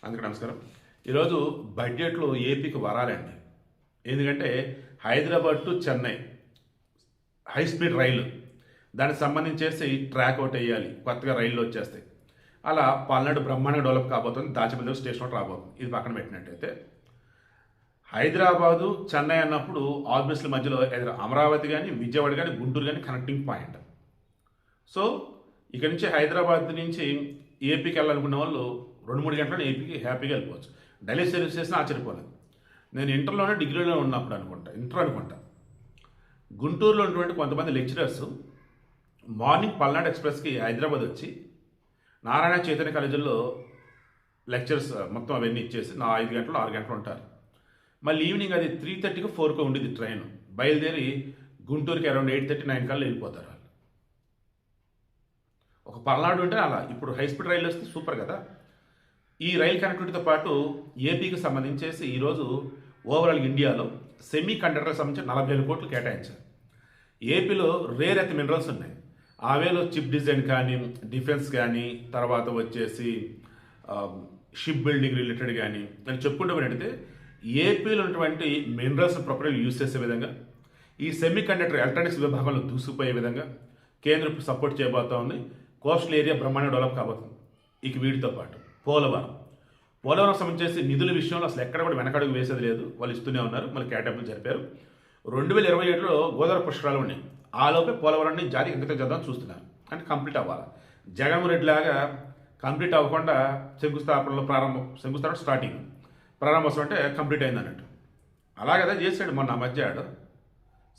అందరికీ నమస్కారం. ఈరోజు బడ్జెట్లో ఏపీకి వరాలండి. ఎందుకంటే Hyderabad to Chennai high speed రైలు, దానికి సంబంధించేసి ట్రాక్ ఒకటి వేయాలి, కొత్తగా రైళ్ళు వచ్చేస్తాయి. అలా పల్నాడు బ్రహ్మాండంగా డెవలప్ కాబోతుంది. దాచపల్లి స్టేషన్ ఒకటి రాబోతుంది. ఇది పక్కన పెట్టినట్టయితే హైదరాబాదు చెన్నై అన్నప్పుడు ఆబ్వియస్లీ మధ్యలో అమరావతి కానీ విజయవాడ కానీ గుంటూరు కానీ కనెక్టింగ్ పాయింట్. సో ఇక్కడ నుంచి హైదరాబాద్ నుంచి ఏపీకి వెళ్ళాలనుకున్న వాళ్ళు 2-3 గంటల్లో ఏపీకి హ్యాపీగా వెళ్ళిపోవచ్చు. ఢిల్లీ సర్వీస్ చేసినా ఆశ్చర్యపోలేదు. నేను ఇంటర్లోనే డిగ్రీలో ఉన్నప్పుడు అనుకుంటా గుంటూరులో ఉన్నటువంటి కొంతమంది లెక్చరర్స్ మార్నింగ్ పల్నాడు ఎక్స్ప్రెస్కి హైదరాబాద్ వచ్చి నారాయణ చైతన్య కాలేజీలో లెక్చర్స్ మొత్తం అవన్నీ ఇచ్చేసి 5 గంటలు 6 గంటలు ఉంటారు. మళ్ళీ ఈవినింగ్ అది 3:30కి 4కి ఉండేది ట్రైన్. బయలుదేరి గుంటూరుకి అరౌండ్ 8:30-9 కల్లా వెళ్ళిపోతారు. ఒక పల్నాడు అంటే అలా. ఇప్పుడు హై స్పీడ్ రైలు వస్తే సూపర్ కదా. ఈ రైలు కనెక్టివిటీతో పాటు ఏపీకి సంబంధించేసి ఈరోజు ఓవరాల్ ఇండియాలో సెమీ కండక్టర్కి సంబంధించి 40,000 కోట్లు కేటాయించారు. ఏపీలో రేర్ ఎర్త్ మినరల్స్ ఉన్నాయి. ఆవేలో చిప్ డిజైన్ కానీ, డిఫెన్స్ కానీ, తర్వాత వచ్చేసి షిప్ బిల్డింగ్ రిలేటెడ్ కానీ నేను చెప్పుకుంటూ పోయినట్టయితే ఏపీలో ఉన్నటువంటి మినరల్స్ ప్రాపర్గా యూజ్ చేసే విధంగా, ఈ సెమీ కండక్టర్ ఎలక్ట్రానిక్స్ విభాగంలో దూసుకుపోయే విధంగా కేంద్రం సపోర్ట్ చేయబోతా ఉంది. కోస్టల్ ఏరియా బ్రహ్మాండంగా డెవలప్ కాబోతుంది. ఇక వీటితో పాటు పోలవరం సంబంధించి నిధుల విషయంలో అసలు ఎక్కడ కూడా వెనకడుగు వేసేది లేదు. వాళ్ళు ఇస్తూనే ఉన్నారు. మళ్ళీ కేటాయింపులు జరిపారు. 2027లో గోదావరి పుష్కరాలు ఉన్నాయి. ఆలోపే పోలవరాన్ని జాతికి అంకితం చేద్దామని చూస్తున్నారు. అంటే కంప్లీట్ అవ్వాలి. జగన్మోహన్ రెడ్డి లాగా కంప్లీట్ అవ్వకుండా శంకుస్థాపన స్టార్టింగ్, ప్రారంభోత్సవం అంటే కంప్లీట్ అయింది అన్నట్టు. అలాగదా చేశాడు మొన్న మధ్య ఆడు.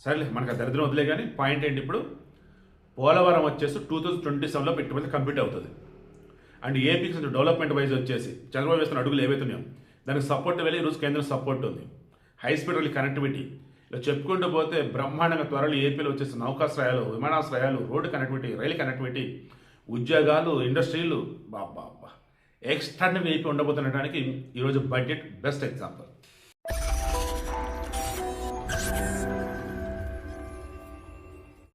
సరేలే, మనకు ఆ దరిద్రం వదిలే. కానీ పాయింట్ ఏంటి, ఇప్పుడు పోలవరం వచ్చేసి 2027లో పెట్టుబడి కంప్లీట్ అవుతుంది. అండ్ ఏపీకి డెవలప్మెంట్ వైజ్ వచ్చేసి చంద్రబాబు వేస్తున్న అడుగులు ఏవైతున్నాయో దానికి సపోర్ట్ వెళ్ళి ఈరోజు కేంద్రం సపోర్ట్ ఉంది. హై స్పీడ్ రైలు కనెక్టివిటీ ఇలా చెప్పుకుంటూ పోతే బ్రహ్మాండంగా త్వరలో ఏపీలో వచ్చేసి నౌకాశ్రయాలు, విమానాశ్రయాలు, రోడ్డు కనెక్టివిటీ, రైలు కనెక్టివిటీ, ఉద్యోగాలు, ఇండస్ట్రీలు, బాబా ఎక్స్ట్రాడినరీ ఏపీ ఉండబోతుండటానికి ఈరోజు బడ్జెట్ బెస్ట్ ఎగ్జాంపుల్.